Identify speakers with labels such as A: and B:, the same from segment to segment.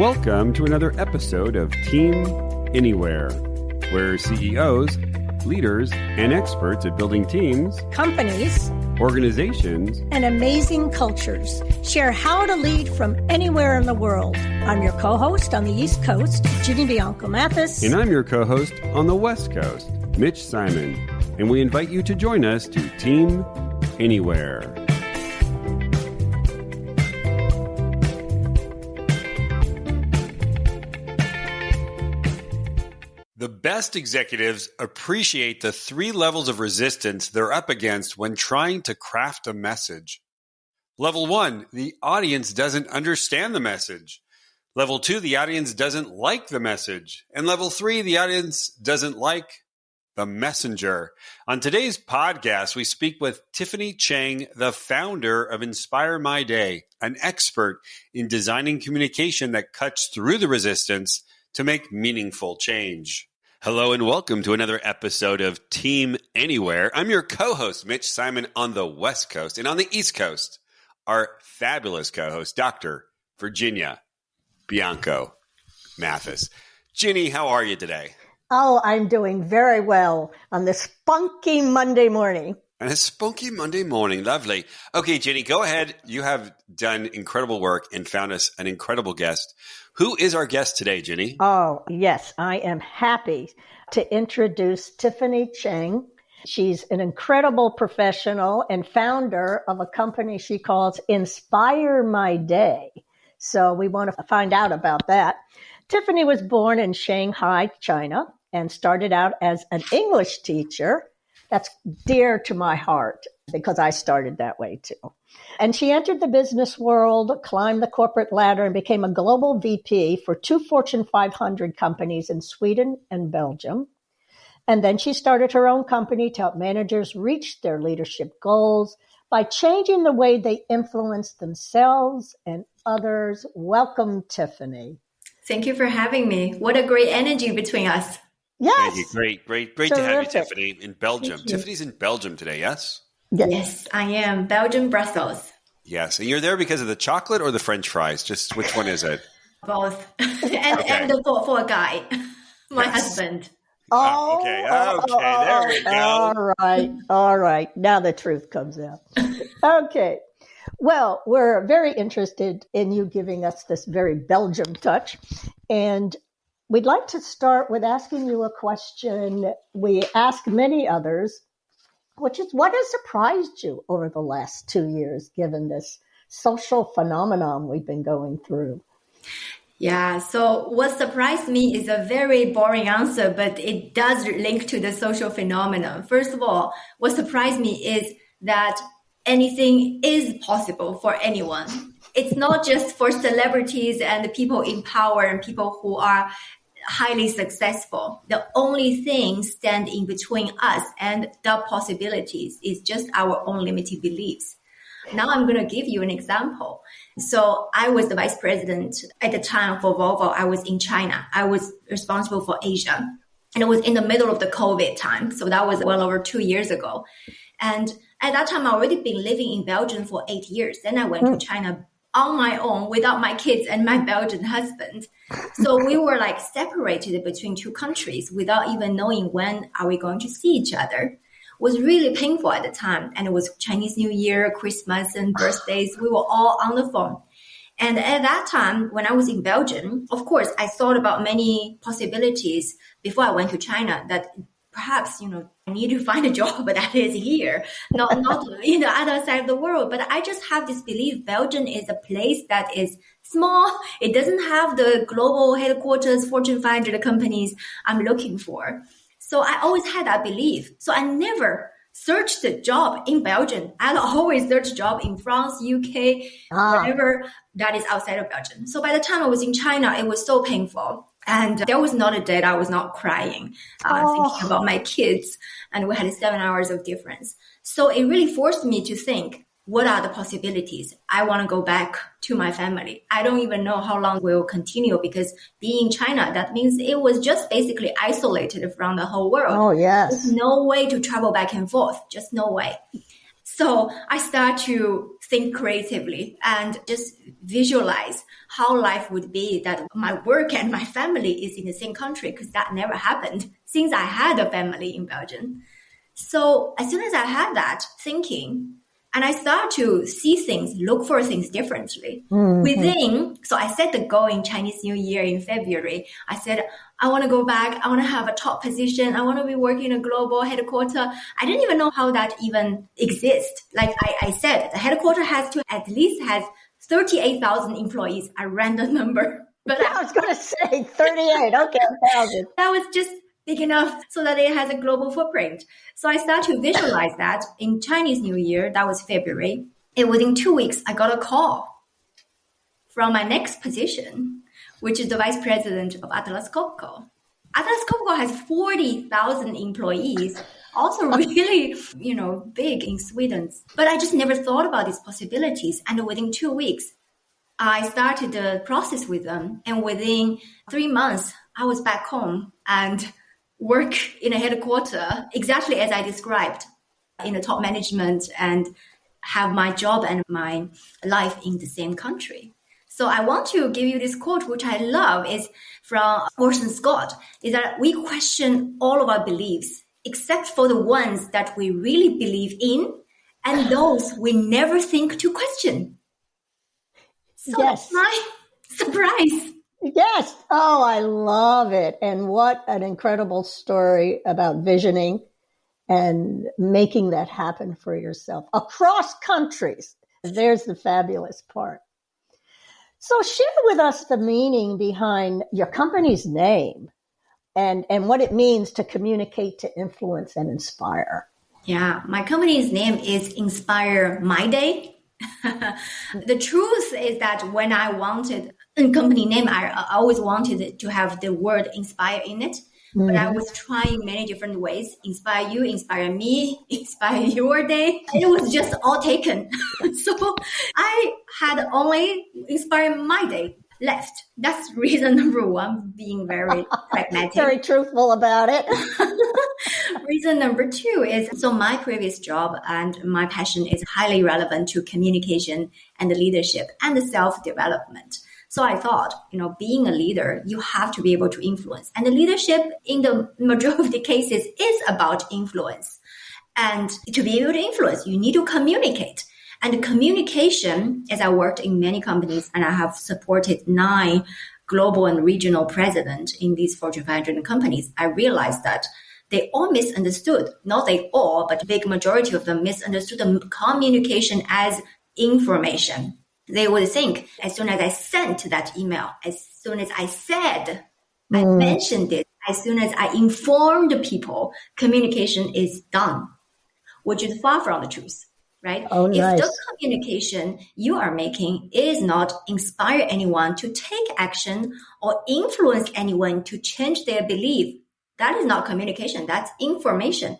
A: Welcome to another episode of Team Anywhere, where CEOs, leaders, and experts at building teams,
B: companies,
A: organizations,
B: and amazing cultures share how to lead from anywhere in the world. I'm your co-host on the East Coast, Ginny Bianco Mathis.
A: And I'm your co-host on the West Coast, Mitch Simon. And we invite you to join us to Team Anywhere. The best executives appreciate the 3 levels of resistance they're up against when trying to craft a message. Level 1, the audience doesn't understand the message. Level 2, the audience doesn't like the message. And level 3, the audience doesn't like the messenger. On today's podcast, we speak with Tiffany Cheng, the founder of Inspire My Day, an expert in designing communication that cuts through the resistance to make meaningful change. Hello and welcome to another episode of Team Anywhere. I'm your co-host, Mitch Simon, on the West Coast. And on the East Coast, our fabulous co-host, Dr. Virginia Bianco Mathis. Ginny, how are you today?
B: Oh, I'm doing very well on this spunky Monday morning.
A: And a spunky Monday morning. Lovely. Okay, Ginny, go ahead. You have done incredible work and found us an incredible guest. Who is our guest today, Ginny?
B: Oh, yes. I am happy to introduce Tifanny Cheng. She's an incredible professional and founder of a company she calls Inspire My Day. So we want to find out about that. Tiffany was born in Shanghai, China, and started out as an English teacher. That's dear to my heart because I started that way too. And she entered the business world, climbed the corporate ladder, and became a global VP for 2 Fortune 500 companies in Sweden and Belgium. And then she started her own company to help managers reach their leadership goals by changing the way they influence themselves and others. Welcome, Tiffany.
C: Thank you for having me. What a great energy between us.
B: Yes.
A: Great to have you, Tiffany, in Belgium. Tiffany's in Belgium today, yes?
C: Yes, I am. Belgium, Brussels.
A: Yes. And you're there because of the chocolate or the French fries? Just which one is it?
C: Both. and for a guy, my husband.
A: Okay. There we go.
B: All right. Now the truth comes out. Okay. Well, we're very interested in you giving us this very Belgium touch. And we'd like to start with asking you a question we ask many others, which is what has surprised you over the last 2 years, given this social phenomenon we've been going through?
C: Yeah, so what surprised me is a very boring answer, but it does link to the social phenomenon. First of all, what surprised me is that anything is possible for anyone. It's not just for celebrities and people in power and people who are highly successful. The only thing standing between us and the possibilities is just our own limited beliefs. Now I'm going to give you an example. So I was the vice president at the time for Volvo. I was in China. I was responsible for Asia. And it was in the middle of the COVID time. So that was well over 2 years ago. And at that time, I already been living in Belgium for 8 years. Then I went to China on my own without my kids and my Belgian husband. So we were like separated between 2 countries without even knowing when are we going to see each other. It was really painful at the time. And it was Chinese New Year, Christmas, and birthdays. We were all on the phone. And at that time, when I was in Belgium, of course, I thought about many possibilities before I went to China that perhaps, I need to find a job that is here, not in the other side of the world. But I just have this belief Belgium is a place that is small. It doesn't have the global headquarters, Fortune 500 companies I'm looking for. So I always had that belief. So I never searched a job in Belgium. I always search a job in France, UK, whatever that is outside of Belgium. So by the time I was in China, it was so painful. And there was not a day that I was not crying, thinking about my kids. And we had 7 hours of difference. So it really forced me to think, what are the possibilities? I want to go back to my family. I don't even know how long we'll continue because being in China, that means it was just basically isolated from the whole world.
B: Oh, yes.
C: There's no way to travel back and forth. Just no way. So I start to think creatively and just visualize how life would be that my work and my family is in the same country, because that never happened since I had a family in Belgium. So as soon as I had that thinking, and I start to see things, look for things differently. So I set the goal in Chinese New Year in February. I said, I want to go back. I want to have a top position. I want to be working in a global headquarters. I didn't even know how that even exists. Like I said, the headquarters has to at least has 38,000 employees, a random number.
B: But I was going to say 38. Okay, 1,000.
C: That was just big enough so that it has a global footprint. So I started to visualize that in Chinese New Year. That was February. And within 2 weeks, I got a call from my next position, which is the vice president of Atlas Copco. Atlas Copco has 40,000 employees, also really, big in Sweden. But I just never thought about these possibilities. And within 2 weeks, I started the process with them. And within 3 months, I was back home and work in a headquarters exactly as I described in the top management and have my job and my life in the same country. So I want to give you this quote, which I love, is from Orson Scott, is that we question all of our beliefs except for the ones that we really believe in and those we never think to question. So
B: yes.
C: That's my surprise.
B: Yes. Oh, I love it. And what an incredible story about visioning and making that happen for yourself across countries. There's the fabulous part. So share with us the meaning behind your company's name and what it means to communicate, to influence, and inspire.
C: Yeah, my company's name is Inspire My Day. The truth is that when I wanted a company name, I always wanted to have the word inspire in it. But I was trying many different ways. Inspire you, inspire me, inspire your day. It was just all taken. So I had only inspire my day left. That's reason number one, being very pragmatic.
B: Very truthful about it.
C: Reason number two is, so my previous job and my passion is highly relevant to communication and leadership and self-development. So I thought, being a leader, you have to be able to influence. And the leadership in the majority of the cases is about influence. And to be able to influence, you need to communicate. And communication, as I worked in many companies and I have supported 9 global and regional presidents in these Fortune 500 companies, I realized that they all misunderstood, not they all, but the big majority of them misunderstood the communication as information. They would think as soon as I sent that email, as soon as I said, I mentioned it, as soon as I informed people, communication is done, which is far from the truth, right?
B: Oh, nice.
C: If the communication you are making is not inspire anyone to take action or influence anyone to change their belief, that is not communication, that's information.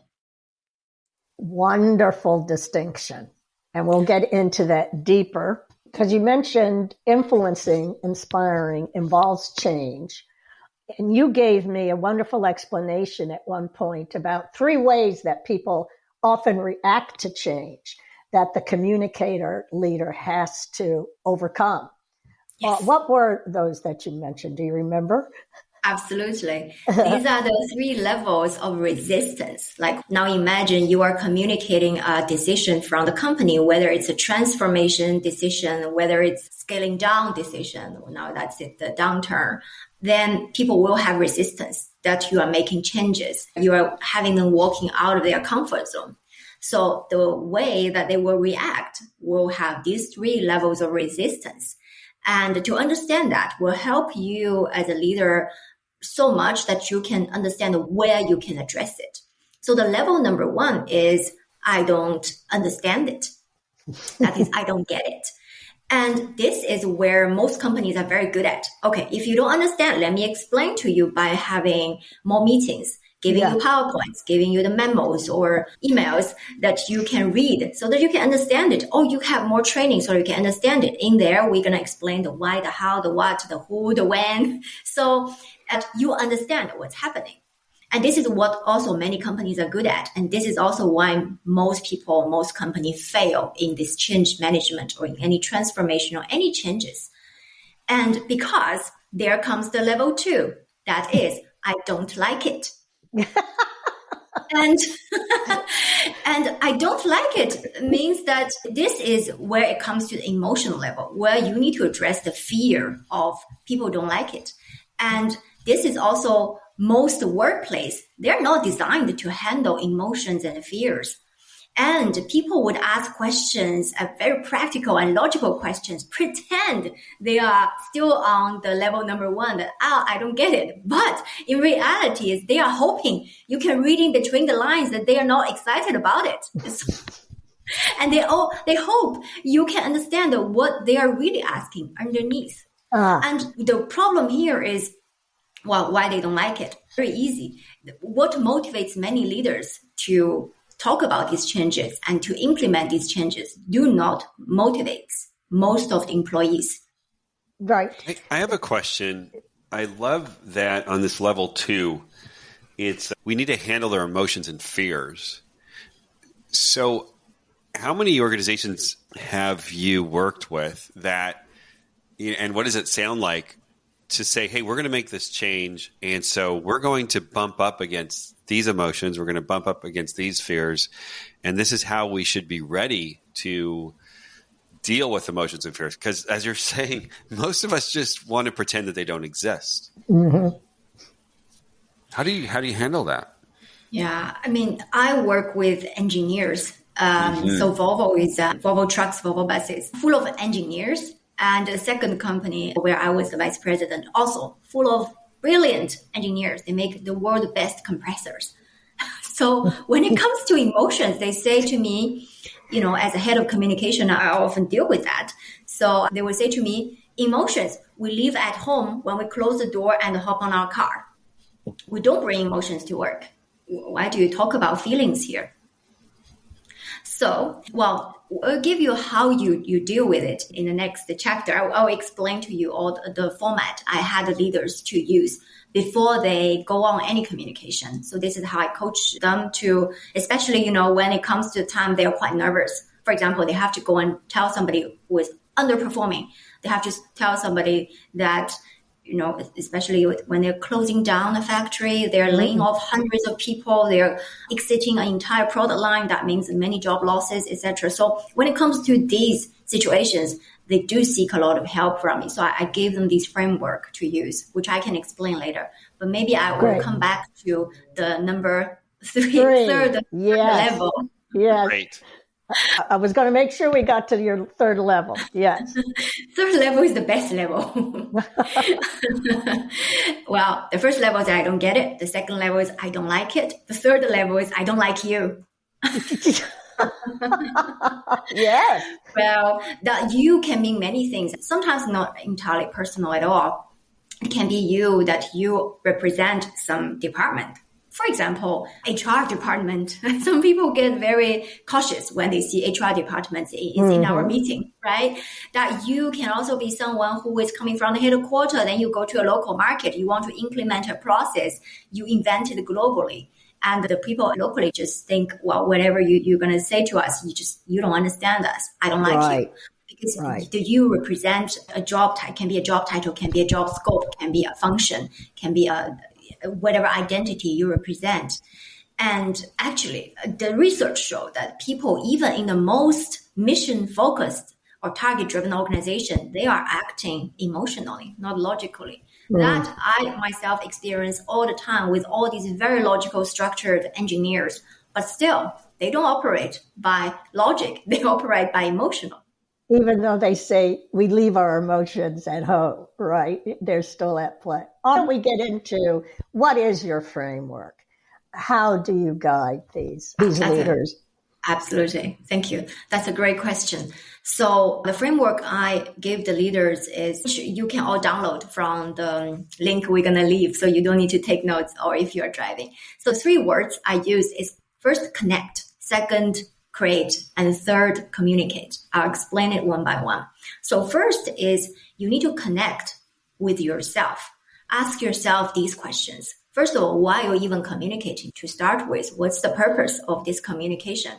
B: Wonderful distinction. And we'll get into that deeper. Because you mentioned influencing, inspiring involves change. And you gave me a wonderful explanation at one point about 3 ways that people often react to change that the communicator leader has to overcome.
C: Yes.
B: What were those that you mentioned? Do you remember?
C: Absolutely. These are the 3 levels of resistance. Like now imagine you are communicating a decision from the company, whether it's a transformation decision, whether it's scaling down decision. Now that's it, the downturn. Then people will have resistance that you are making changes. You are having them walking out of their comfort zone. So the way that they will react will have these 3 levels of resistance. And to understand that will help you as a leader so much that you can understand where you can address it. So the level number 1 is, I don't understand it. That is, I don't get it. And this is where most companies are very good at. Okay, if you don't understand, let me explain to you by having more meetings, giving you PowerPoints, giving you the memos or emails that you can read so that you can understand it. Or you have more training so you can understand it. In there, we're going to explain the why, the how, the what, the who, the when. So that you understand what's happening. And this is what also many companies are good at. And this is also why most companies fail in this change management or in any transformation or any changes. And because there comes the level 2, that is, I don't like it. And and I don't like it means that this is where it comes to the emotional level, where you need to address the fear of people don't like it. And this is also most workplace, they're not designed to handle emotions and fears. And people would ask questions, very practical and logical questions, pretend they are still on the level number 1, that, I don't get it. But in reality, is they are hoping you can read in between the lines that they are not excited about it. And they hope you can understand what they are really asking underneath. And the problem here is, why they don't like it. Very easy. What motivates many leaders to talk about these changes and to implement these changes do not motivate most of the employees.
B: Right.
A: I have a question. I love that on this level 2, it's we need to handle their emotions and fears. So how many organizations have you worked with that, and what does it sound like to say, hey, we're going to make this change, and so we're going to bump up against these emotions, we're going to bump up against these fears, and this is how we should be ready to deal with emotions and fears? Because as you're saying, most of us just want to pretend that they don't exist.
B: Mm-hmm.
A: How do you handle that?
C: Yeah, I mean, I work with engineers. So Volvo is Volvo trucks, Volvo buses, full of engineers. And the second company where I was the vice president, also full of brilliant engineers. They make the world's best compressors. So when it comes to emotions, they say to me, as a head of communication, I often deal with that. So they will say to me, emotions, we leave at home when we close the door and hop on our car. We don't bring emotions to work. Why do you talk about feelings here? So, I'll give you how you deal with it in the next chapter. I'll explain to you all the format I had the leaders to use before they go on any communication. So this is how I coach them to, especially, when it comes to the time they're quite nervous. For example, they have to go and tell somebody who is underperforming. They have to tell somebody that, especially when they're closing down a factory, they're laying off hundreds of people, they're exiting an entire product line. That means many job losses, etc. So when it comes to these situations, they do seek a lot of help from me. So I gave them this framework to use, which I can explain later. But maybe I will come back to the number third level.
B: Yes.
A: Great.
B: I was going to make sure we got to your third level. Yes.
C: Third level is the best level. Well, the first level is I don't get it. The second level is I don't like it. The third level is I don't like you.
B: Yes.
C: Well, that you can mean many things. Sometimes not entirely personal at all. It can be you that you represent some department. For example, HR department. Some people get very cautious when they see HR departments in our meeting, right? That you can also be someone who is coming from the headquarters, then you go to a local market, you want to implement a process, you invent it globally. And the people locally just think, well, whatever you're going to say to us, you don't understand us. I don't like you. Because do you represent a job title? Can be a job title, can be a job scope, can be a function, can be a whatever identity you represent. And actually, the research showed that people, even in the most mission-focused or target-driven organization, they are acting emotionally, not logically. That I myself experience all the time with all these very logical, structured engineers. But still, they don't operate by logic. They operate by emotional.
B: Even though they say we leave our emotions at home, right? They're still at play. We get into what is your framework? How do you guide these leaders?
C: Absolutely. Thank you. That's a great question. So the framework I give the leaders is you can all download from the link we're going to leave. So you don't need to take notes or if you're driving. So 3 words I use is first, connect. Second, create. And third, communicate. I'll explain it one by one. So first is you need to connect with yourself. Ask yourself these questions. First of all, why you're even communicating to start with? What's the purpose of this communication?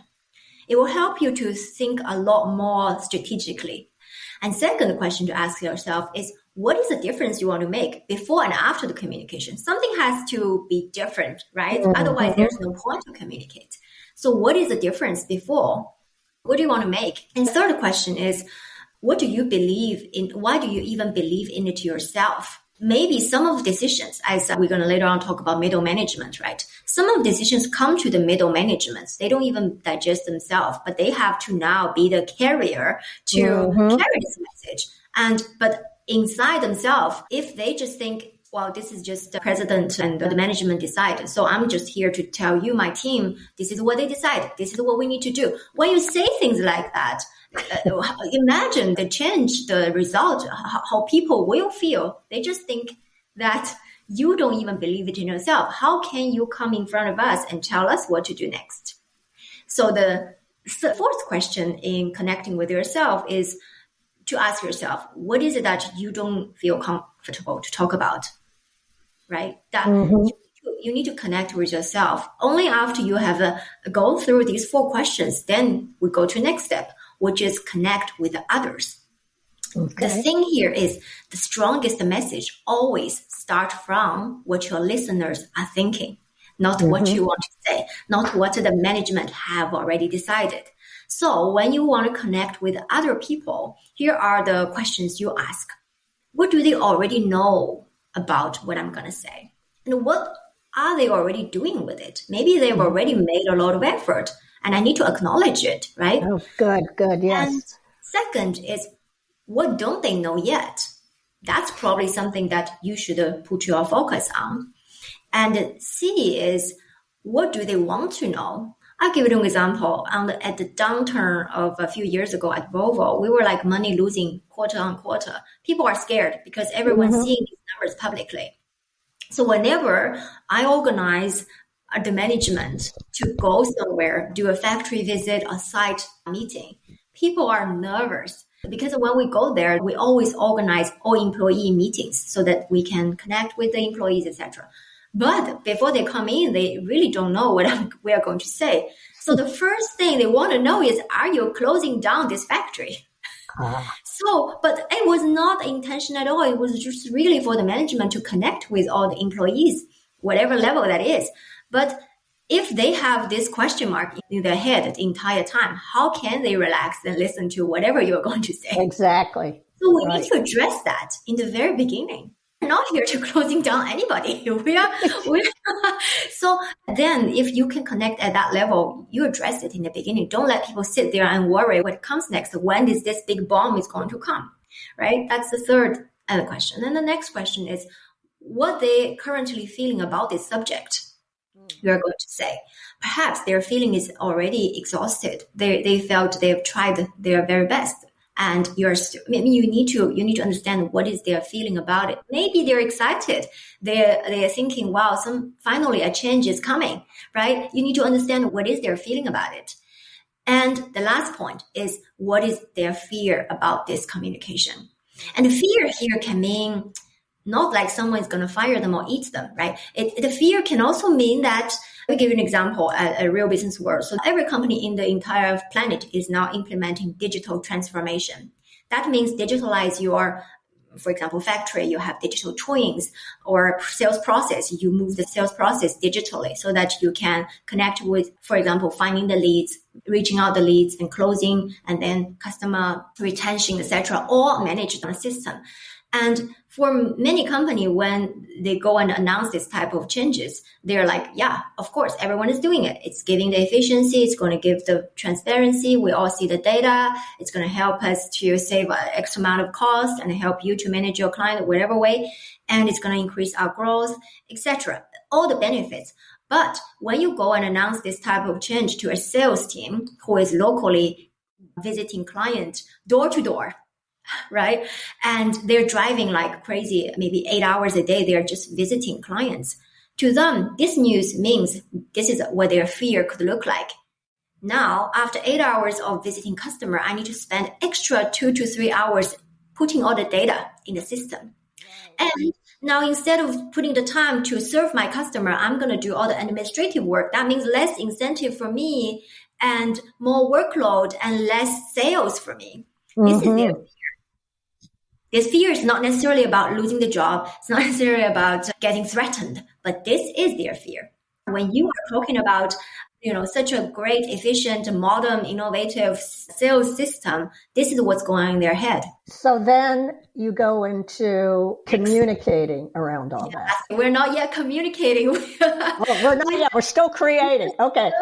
C: It will help you to think a lot more strategically. And second question to ask yourself is, what is the difference you want to make before and after the communication? Something has to be different, right? Mm-hmm. Otherwise, there's no point to communicate. So what is the difference before? What do you want to make? And third question is, what do you believe in? Why do you even believe in it yourself? Maybe some of the decisions, as we're going to later on talk about middle management, right? Some of the decisions come to the middle management. They don't even digest themselves, but they have to now be the carrier to carry this message. But inside themselves, if they just think, well, this is just the president and the management decided, so I'm just here to tell you, my team, this is what they decided. This is what we need to do. When you say things like that, imagine the change, the result, how people will feel. They just think that you don't even believe it in yourself. How can you come in front of us and tell us what to do next? So the fourth question in connecting with yourself is to ask yourself, what is it that you don't feel comfortable to talk about, right? That you need to connect with yourself. Only after you have go through these 4 questions, then we go to the next step, which is connect with the others. Okay. The thing here is the strongest message always start from what your listeners are thinking, not what you want to say, not what the management have already decided. So when you want to connect with other people, here are the questions you ask. What do they already know about what I'm going to say? And what are they already doing with it? Maybe they've already made a lot of effort, and I need to acknowledge it, right?
B: Oh, good, yes.
C: And second is, what don't they know yet? That's probably something that you should put your focus on. And C is, what do they want to know? I'll give you an example. At the downturn of a few years ago at Volvo, we were like money losing quarter on quarter. People are scared because everyone's seeing these numbers publicly. So whenever I organize the management to go somewhere, do a factory visit, a site meeting, people are nervous because when we go there, we always organize all employee meetings so that we can connect with the employees, etc. But before they come in, they really don't know what we are going to say. So the first thing they want to know is, are you closing down this factory? But it was not intention at all. It was just really for the management to connect with all the employees, whatever level that is. But if they have this question mark in their head the entire time, how can they relax and listen to whatever you're going to say?
B: Exactly.
C: So we need to address that in the very beginning. We're not here to closing down anybody. So then if you can connect at that level, you address it in the beginning. Don't let people sit there and worry what comes next. When is this big bomb is going to come, right? That's the third question. And the next question is what they currently feeling about this subject. You're going to say, perhaps their feeling is already exhausted. They felt they've tried their very best. And you need to understand what is their feeling about it. Maybe they're excited. They're thinking, wow, finally a change is coming, right? You need to understand what is their feeling about it. And the last point is, what is their fear about this communication? And fear here can mean not like someone's going to fire them or eat them, right? The fear can also mean that, I'll give you an example, a real business world. So every company in the entire planet is now implementing digital transformation. That means digitalize your, for example, factory, you have digital twins, or sales process, you move the sales process digitally so that you can connect with, for example, finding the leads, reaching out the leads and closing, and then customer retention, etc., all managed on a system. And for many companies, when they go and announce this type of changes, they're like, yeah, of course, everyone is doing it. It's giving the efficiency. It's going to give the transparency. We all see the data. It's going to help us to save an extra amount of cost and help you to manage your client whatever way. And it's going to increase our growth, etc. All the benefits. But when you go and announce this type of change to a sales team who is locally visiting clients door to door, right? And they're driving like crazy, maybe 8 hours a day. They're just visiting clients. To them, this news means this is what their fear could look like. Now, after 8 hours of visiting customer, I need to spend extra 2 to 3 hours putting all the data in the system. And Now, instead of putting the time to serve my customer, I'm going to do all the administrative work. That means less incentive for me and more workload and less sales for me. This is their fear. This fear is not necessarily about losing the job. It's not necessarily about getting threatened, but this is their fear. When you are talking about, such a great, efficient, modern, innovative sales system, this is what's going on in their head.
B: So then you go into communicating around all that.
C: We're not yet communicating.
B: We're not yet. We're still creating. Okay.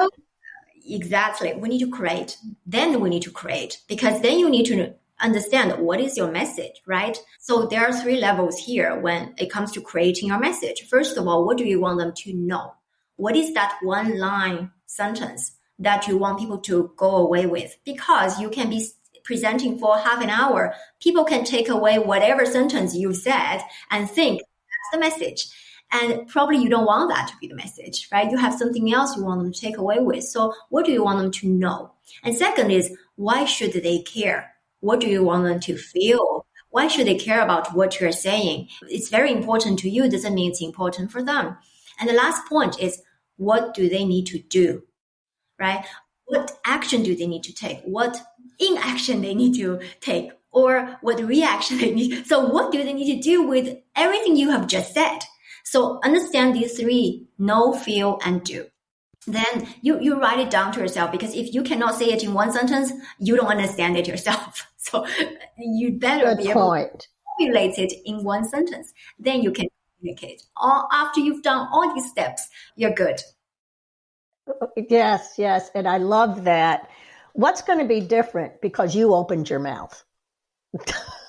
C: Exactly. We need to create. Then we need to create, because then you need to understand what is your message, right? So there are 3 levels here when it comes to creating your message. First of all, what do you want them to know? What is that one line sentence that you want people to go away with? Because you can be presenting for half an hour. People can take away whatever sentence you said and think that's the message. And probably you don't want that to be the message, right? You have something else you want them to take away with. So what do you want them to know? And second is, why should they care? What do you want them to feel? Why should they care about what you're saying? It's very important to you. Doesn't mean it's important for them. And the last point is, what do they need to do, right? What action do they need to take? What inaction they need to take? Or what reaction they need? So what do they need to do with everything you have just said? So understand these 3, know, feel, and do. Then you write it down to yourself, because if you cannot say it in one sentence, you don't understand it yourself. So you better be able to formulate it in one sentence. Then you can communicate. After you've done all these steps, you're good.
B: Yes. And I love that. What's going to be different because you opened your mouth?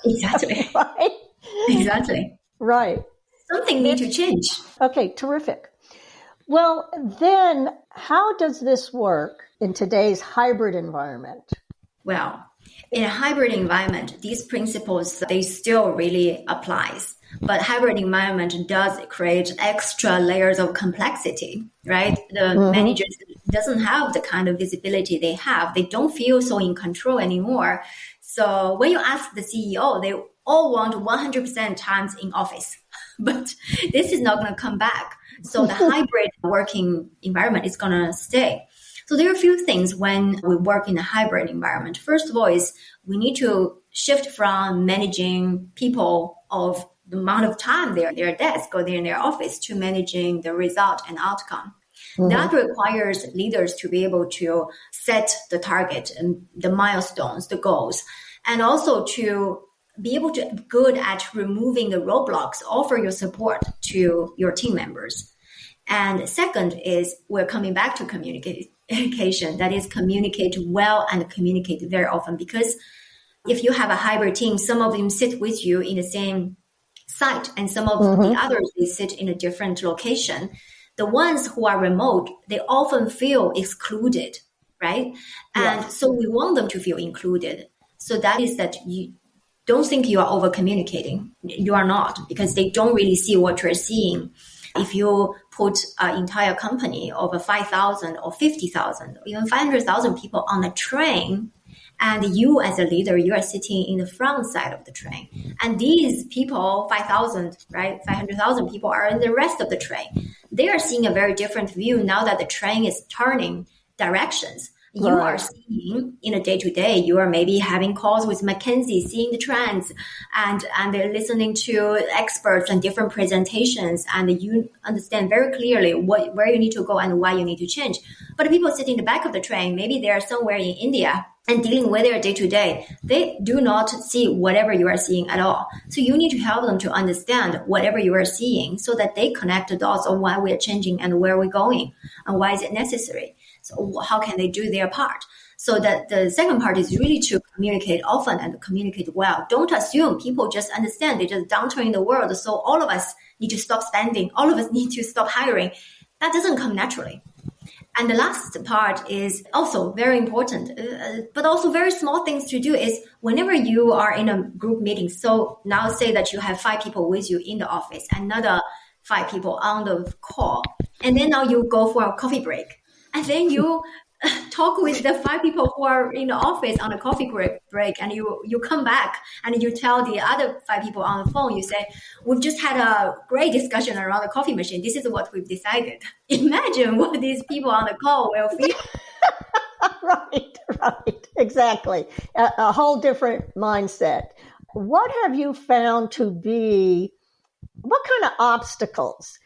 C: Exactly.
B: Right?
C: Exactly.
B: Right.
C: Something needs to change.
B: Okay, terrific. Well, then how does this work in today's hybrid environment?
C: Well, in a hybrid environment, these principles, they still really applies. But hybrid environment does create extra layers of complexity, right? The managers doesn't have the kind of visibility they have. They don't feel so in control anymore. So when you ask the CEO, they all want 100% times in office. But this is not going to come back. So the hybrid working environment is going to stay. So there are a few things when we work in a hybrid environment. First of all is we need to shift from managing people of the amount of time they're at their desk or they're in their office to managing the result and outcome. That requires leaders to be able to set the target and the milestones, the goals, and also to be able to be good at removing the roadblocks, offer your support to your team members. And second is we're coming back to communication. That is, communicate well and communicate very often. Because if you have a hybrid team, some of them sit with you in the same site and some of the others, they sit in a different location. The ones who are remote, they often feel excluded, right? And so we want them to feel included. So that is that you don't think you are over communicating. You are not, because they don't really see what you're seeing. If you put an entire company of 5,000 or 50,000, even 500,000 people on a train, and you as a leader, you are sitting in the front side of the train. And these people, 5,000, right, 500,000 people are in the rest of the train. They are seeing a very different view now that the train is turning directions. You are seeing in a day-to-day, you are maybe having calls with McKinsey, seeing the trends, and they're listening to experts and different presentations, and you understand very clearly where you need to go and why you need to change. But the people sitting in the back of the train, maybe they are somewhere in India and dealing with their day-to-day, they do not see whatever you are seeing at all. So you need to help them to understand whatever you are seeing so that they connect the dots on why we are changing and where we're going and why is it necessary. So how can they do their part? So that the second part is really to communicate often and communicate well. Don't assume people just understand. They just downturn in the world. So all of us need to stop spending. All of us need to stop hiring. That doesn't come naturally. And the last part is also very important, but also very small things to do is whenever you are in a group meeting. So now say that you have 5 people with you in the office, another 5 people on the call. And then now you go for a coffee break. And then you talk with the 5 people who are in the office on a coffee break, and you come back and you tell the other 5 people on the phone, you say, we've just had a great discussion around the coffee machine. This is what we've decided. Imagine what these people on the call will feel.
B: Right, exactly. A whole different mindset. What have you found to be, what kind of obstacles,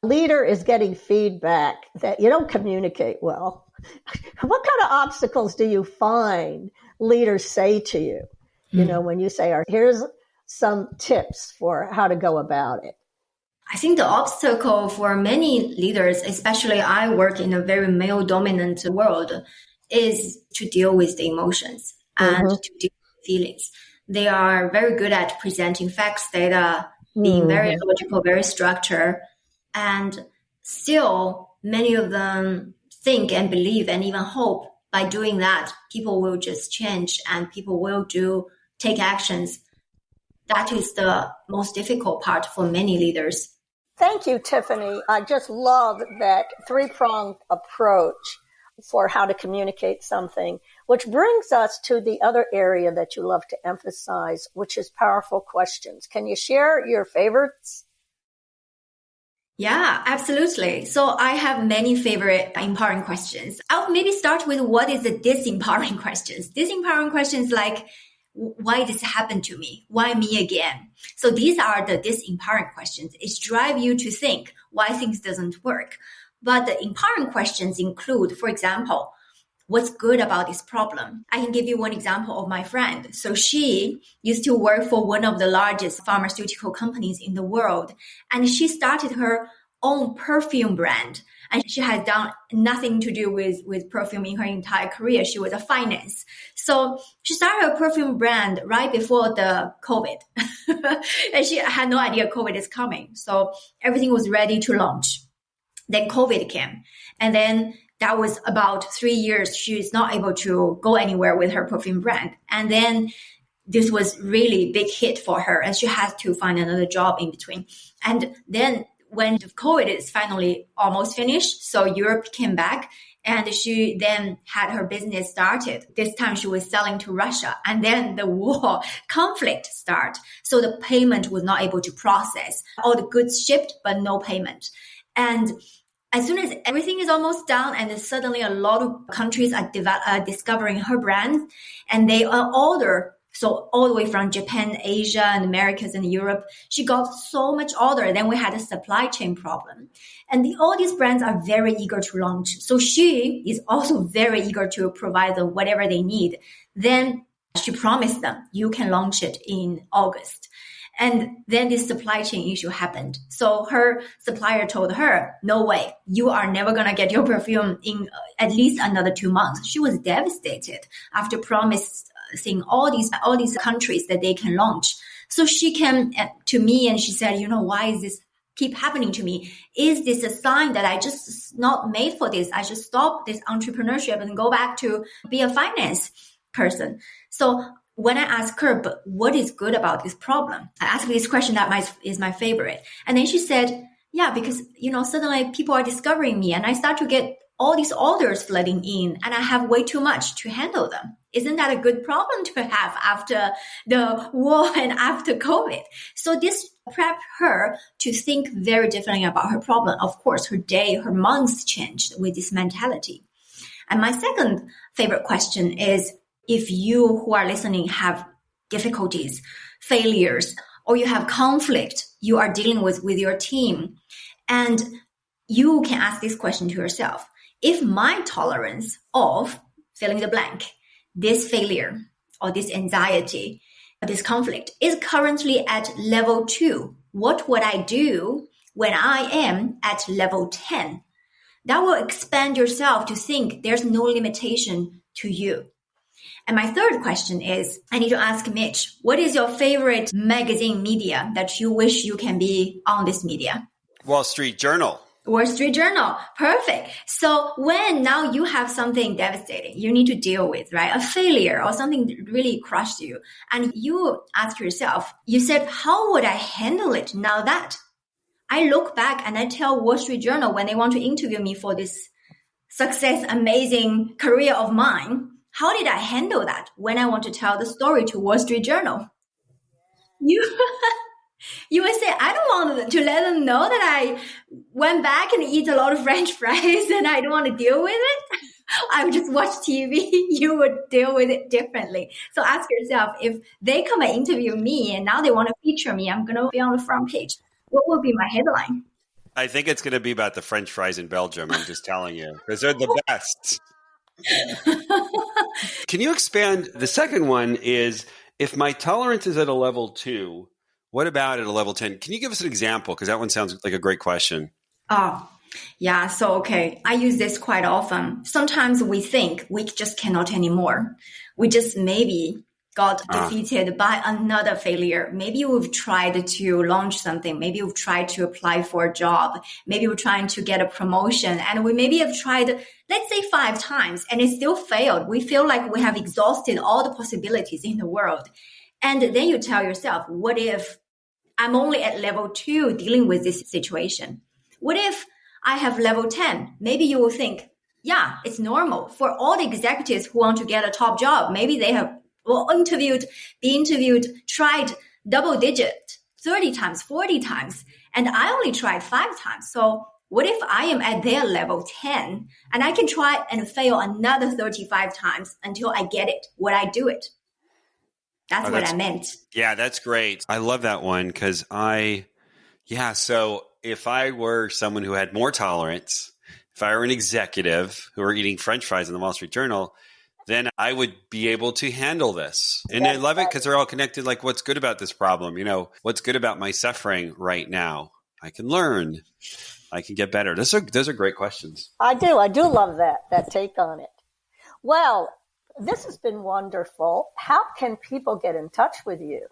B: leader is getting feedback that you don't communicate well. What kind of obstacles do you find leaders say to you, when you say, here's some tips for how to go about it?
C: I think the obstacle for many leaders, especially I work in a very male-dominant world, is to deal with the emotions and to deal with feelings. They are very good at presenting facts, data, being very logical, very structured, and still many of them think and believe and even hope by doing that, people will just change and people will take actions. That is the most difficult part for many leaders.
B: Thank you, Tiffany. I just love that three-pronged approach for how to communicate something, which brings us to the other area that you love to emphasize, which is powerful questions. Can you share your favorites?
C: Yeah, absolutely. So I have many favorite empowering questions. I'll maybe start with what is the disempowering questions. Disempowering questions like, why this happened to me? Why me again? So these are the disempowering questions. It drives you to think why things doesn't work. But the empowering questions include, for example, what's good about this problem? I can give you one example of my friend. So she used to work for one of the largest pharmaceutical companies in the world, and she started her own perfume brand. And she had done nothing to do with perfume in her entire career. She was a finance. So she started her perfume brand right before the COVID. And she had no idea COVID is coming. So everything was ready to launch. Then COVID came. And then that was about 3 years. She is not able to go anywhere with her perfume brand. And then this was really big hit for her. And she had to find another job in between. And then when the COVID is finally almost finished, so Europe came back and she then had her business started. This time she was selling to Russia, and then the war conflict start. So the payment was not able to process. All the goods shipped, but no payment. And as soon as everything is almost done, and suddenly a lot of countries are discovering her brand, and they order. So all the way from Japan, Asia, and Americas and Europe, she got so much order. Then we had a supply chain problem. And all these brands are very eager to launch. So she is also very eager to provide them whatever they need. Then she promised them, you can launch it in August. And then this supply chain issue happened. So her supplier told her, no way, you are never going to get your perfume in at least another 2 months. She was devastated after promising all these countries that they can launch. So she came to me and she said, why is this keep happening to me? Is this a sign that I just not made for this? I should stop this entrepreneurship and go back to be a finance person. So when I asked her, but what is good about this problem? I asked her this question that is my favorite. And then she said, yeah, because, suddenly people are discovering me and I start to get all these orders flooding in and I have way too much to handle them. Isn't that a good problem to have after the war and after COVID? So this prepped her to think very differently about her problem. Of course, her day, her months changed with this mentality. And my second favorite question is, if you who are listening have difficulties, failures, or you have conflict you are dealing with your team, and you can ask this question to yourself. If my tolerance of fill in the blank, this failure or this anxiety or this conflict is currently at level 2, what would I do when I am at level 10? That will expand yourself to think there's no limitation to you. And my third question is, I need to ask Mitch, what is your favorite magazine media that you wish you can be on this media?
A: Wall Street Journal.
C: Wall Street Journal. Perfect. So when now you have something devastating you need to deal with, right? A failure or something that really crushed you. And you ask yourself, you said, how would I handle it now that? I look back and I tell Wall Street Journal when they want to interview me for this success, amazing career of mine. How did I handle that when I want to tell the story to Wall Street Journal? You you would say, I don't want to let them know that I went back and eat a lot of French fries and I don't want to deal with it. I would just watch TV. You would deal with it differently. So ask yourself, if they come and interview me and now they want to feature me, I'm going to be on the front page. What will be my headline?
A: I think it's going to be about the French fries in Belgium. I'm just telling you, because they're the best. Can you expand? The second one is, if my tolerance is at a level 2, what about at a level 10? Can you give us an example? Because that one sounds like a great question.
C: Oh, yeah. So, okay. I use this quite often. Sometimes we think we just cannot anymore. We just maybe got defeated by another failure. Maybe we've tried to launch something. Maybe we've tried to apply for a job. Maybe we're trying to get a promotion. And we maybe have tried, let's say 5 times, and it still failed. We feel like we have exhausted all the possibilities in the world. And then you tell yourself, what if I'm only at level 2 dealing with this situation? What if I have level 10? Maybe you will think, yeah, it's normal for all the executives who want to get a top job. Maybe they have interviewed, tried double digit 30 times, 40 times, and I only tried 5 times. So what if I am at their level 10 and I can try and fail another 35 times until I get it? Would I do it? That's what I meant.
A: Yeah, that's great. I love that one because so if I were someone who had more tolerance, if I were an executive who were eating French fries in the Wall Street Journal, then I would be able to handle this. And I love it because they're all connected. Like, what's good about this problem? What's good about my suffering right now? I can learn. I can get better. Those are great questions.
B: I do love that take on it. Well, this has been wonderful. How can people get in touch with you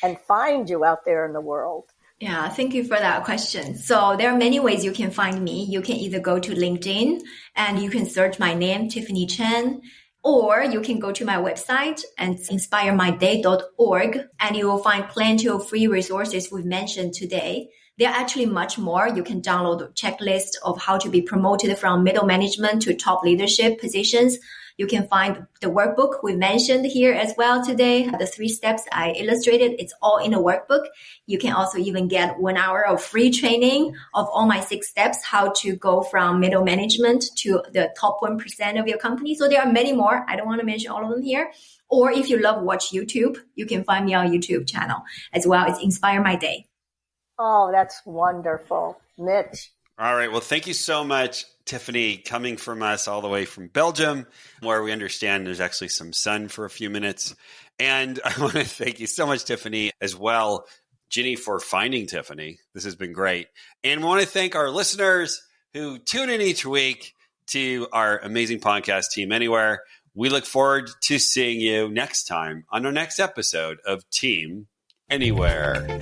B: and find you out there in the world?
C: Yeah, thank you for that question. So there are many ways you can find me. You can either go to LinkedIn and you can search my name, Tiffany Cheng, or you can go to my website and inspiremyday.org, and you will find plenty of free resources we've mentioned today. There are actually much more. You can download a checklist of how to be promoted from middle management to top leadership positions. You can find the workbook we mentioned here as well today. The 3 steps I illustrated, it's all in a workbook. You can also even get 1 hour of free training of all my 6 steps, how to go from middle management to the top 1% of your company. So there are many more. I don't want to mention all of them here. Or if you love watch YouTube, you can find me on YouTube channel as well. It's Inspire My Day.
B: Oh, that's wonderful. Mitch.
A: All right. Well, thank you so much, Tiffany, coming from us all the way from Belgium, where we understand there's actually some sun for a few minutes. And I want to thank you so much, Tiffany, as well, Ginny, for finding Tiffany. This has been great. And we want to thank our listeners who tune in each week to our amazing podcast, Team Anywhere. We look forward to seeing you next time on our next episode of Team Anywhere.